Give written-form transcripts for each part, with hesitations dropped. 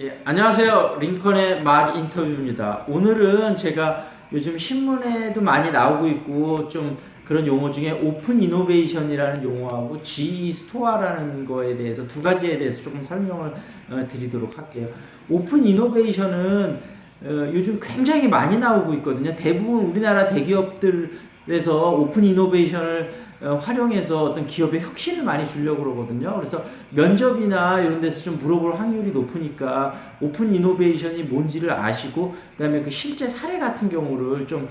예, 안녕하세요. 링컨의 막 인터뷰입니다. 오늘은 제가 요즘 신문에도 많이 나오고 있고 좀 그런 용어 중에 오픈 이노베이션이라는 용어하고 GE 스토어라는 거에 대해서 두 가지에 대해서 조금 설명을 드리도록 할게요. 오픈 이노베이션은 요즘 굉장히 많이 나오고 있거든요. 대부분 우리나라 대기업들에서 오픈 이노베이션을 활용해서 어떤 기업의 혁신을 많이 주려고 그러거든요. 그래서 면접이나 이런 데서 좀 물어볼 확률이 높으니까 오픈 이노베이션이 뭔지를 아시고 그다음에 그 실제 사례 같은 경우를 좀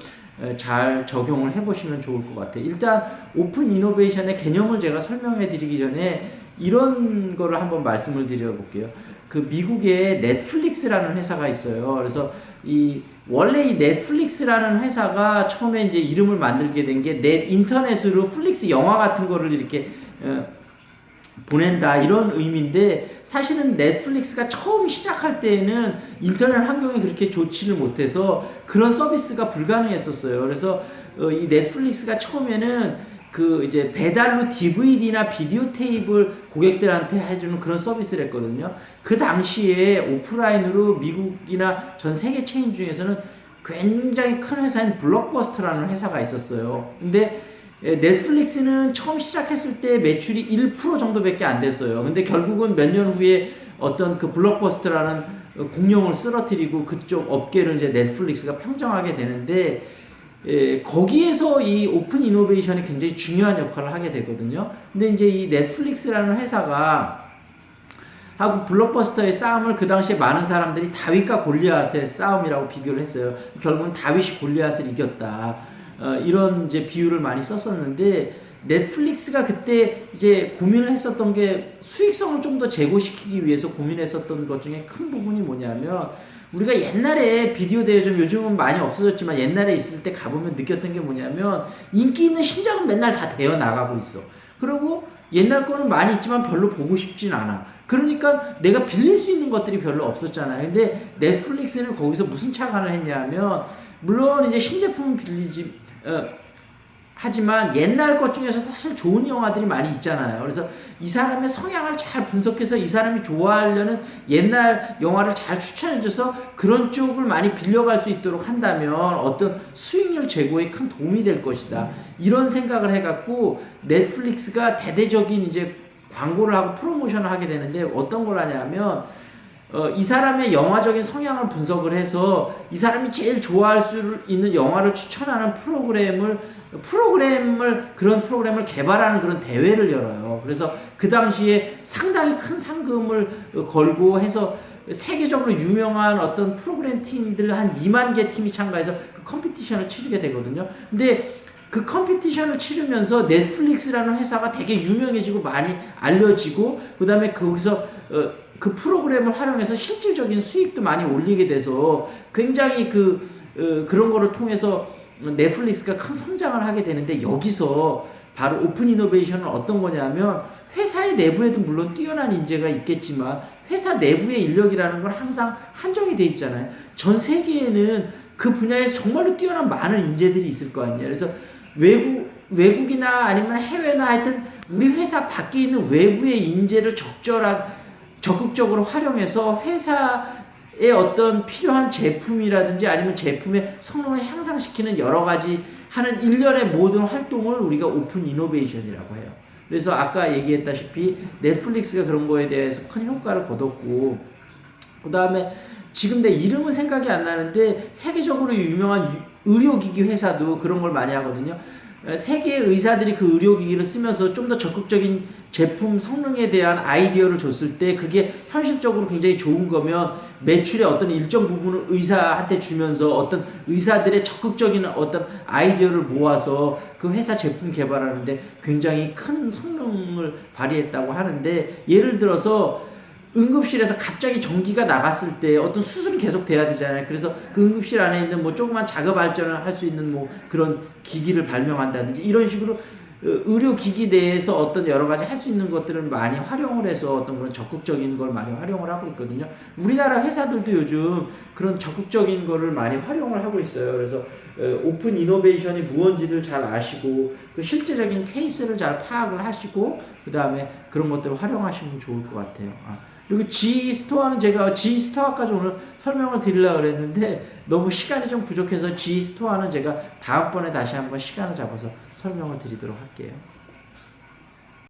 잘 적용을 해보시면 좋을 것 같아요. 일단 오픈 이노베이션의 개념을 제가 설명해 드리기 전에 이런 거를 한번 말씀을 드려볼게요. 그 미국에 넷플릭스라는 회사가 있어요. 그래서 원래 이 넷플릭스라는 회사가 처음에 이제 이름을 만들게 된 게 넷 인터넷으로 플릭스 영화 같은 거를 이렇게 보낸다 이런 의미인데, 사실은 넷플릭스가 처음 시작할 때에는 인터넷 환경이 그렇게 좋지를 못해서 그런 서비스가 불가능했었어요. 그래서 이 넷플릭스가 처음에는 그 이제 배달로 DVD나 비디오 테이프를 고객들한테 해주는 그런 서비스를 했거든요. 그 당시에 오프라인으로 미국이나 전 세계 체인 중에서는 굉장히 큰 회사인 블록버스터라는 회사가 있었어요. 근데 넷플릭스는 처음 시작했을 때 매출이 1% 정도밖에 안 됐어요. 근데 결국은 몇 년 후에 어떤 그 블록버스터라는 공룡을 쓰러뜨리고 그쪽 업계를 이제 넷플릭스가 평정하게 되는데, 거기에서 이 오픈 이노베이션이 굉장히 중요한 역할을 하게 되거든요. 근데 이제 이 넷플릭스라는 회사가 하고 블록버스터의 싸움을 그 당시에 많은 사람들이 다윗과 골리앗의 싸움이라고 비교를 했어요. 결국은 다윗이 골리앗을 이겼다. 이런 이제 비유를 많이 썼었는데, 넷플릭스가 그때 이제 고민을 했었던 게 수익성을 좀 더 제고시키기 위해서 고민했었던 것 중에 큰 부분이 뭐냐면, 우리가 옛날에 비디오 대여점, 요즘은 많이 없어졌지만 옛날에 있을 때 가보면 느꼈던 게 뭐냐면, 인기 있는 신작은 맨날 다 대여 나가고 있어. 그리고 옛날 거는 많이 있지만 별로 보고 싶진 않아. 그러니까 내가 빌릴 수 있는 것들이 별로 없었잖아요. 근데 넷플릭스는 거기서 무슨 착안을 했냐면, 물론 이제 신제품은 빌리지 하지만 옛날 것 중에서도 사실 좋은 영화들이 많이 있잖아요. 그래서 이 사람의 성향을 잘 분석해서 이 사람이 좋아하려는 옛날 영화를 잘 추천해줘서 그런 쪽을 많이 빌려갈 수 있도록 한다면 어떤 수익률 제고에 큰 도움이 될 것이다. 이런 생각을 해갖고 넷플릭스가 대대적인 이제 광고를 하고 프로모션을 하게 되는데, 어떤 걸 하냐면 이 사람의 영화적인 성향을 분석을 해서 이 사람이 제일 좋아할 수 있는 영화를 추천하는 그런 프로그램을 개발하는 그런 대회를 열어요. 그래서 그 당시에 상당히 큰 상금을 걸고 해서 세계적으로 유명한 어떤 프로그램 팀들 한 2만 개 팀이 참가해서 그 컴피티션을 치르게 되거든요. 근데 그 컴피티션을 치르면서 넷플릭스라는 회사가 되게 유명해지고 많이 알려지고, 그 다음에 거기서 그 프로그램을 활용해서 실질적인 수익도 많이 올리게 돼서 굉장히 그런 거를 통해서 넷플릭스가 큰 성장을 하게 되는데, 여기서 바로 오픈 이노베이션은 어떤 거냐면, 회사의 내부에도 물론 뛰어난 인재가 있겠지만 회사 내부의 인력이라는 건 항상 한정이 돼 있잖아요. 전 세계에는 그 분야에서 정말로 뛰어난 많은 인재들이 있을 거 아니에요. 그래서 외국이나 아니면 해외나 하여튼 우리 회사 밖에 있는 외부의 인재를 적극적으로 활용해서 회사의 어떤 필요한 제품이라든지 아니면 제품의 성능을 향상시키는 여러 가지 하는 일련의 모든 활동을 우리가 오픈 이노베이션이라고 해요. 그래서 아까 얘기했다시피 넷플릭스가 그런 거에 대해서 큰 효과를 거뒀고, 그 다음에 지금 내 이름은 생각이 안 나는데 세계적으로 유명한 의료기기 회사도 그런 걸 많이 하거든요. 세계 의사들이 그 의료기기를 쓰면서 좀 더 적극적인 제품 성능에 대한 아이디어를 줬을 때 그게 현실적으로 굉장히 좋은 거면 매출의 어떤 일정 부분을 의사한테 주면서 어떤 의사들의 적극적인 어떤 아이디어를 모아서 그 회사 제품 개발하는데 굉장히 큰 성능을 발휘했다고 하는데, 예를 들어서 응급실에서 갑자기 전기가 나갔을 때 어떤 수술이 계속 돼야 되잖아요. 그래서 그 응급실 안에 있는 뭐 조그만 작업 발전을 할 수 있는 뭐 그런 기기를 발명한다든지 이런 식으로 의료기기 내에서 어떤 여러 가지 할 수 있는 것들을 많이 활용을 해서 어떤 그런 적극적인 걸 많이 활용을 하고 있거든요. 우리나라 회사들도 요즘 그런 적극적인 거를 많이 활용을 하고 있어요. 그래서 오픈 이노베이션이 무언지를 잘 아시고 그 실제적인 케이스를 잘 파악을 하시고 그 다음에 그런 것들을 활용하시면 좋을 것 같아요. 그리고 G 스토어는 제가 G 스토어까지 오늘 설명을 드리려고 그랬는데 너무 시간이 좀 부족해서 G 스토어는 제가 다음번에 다시 한번 시간을 잡아서 설명을 드리도록 할게요.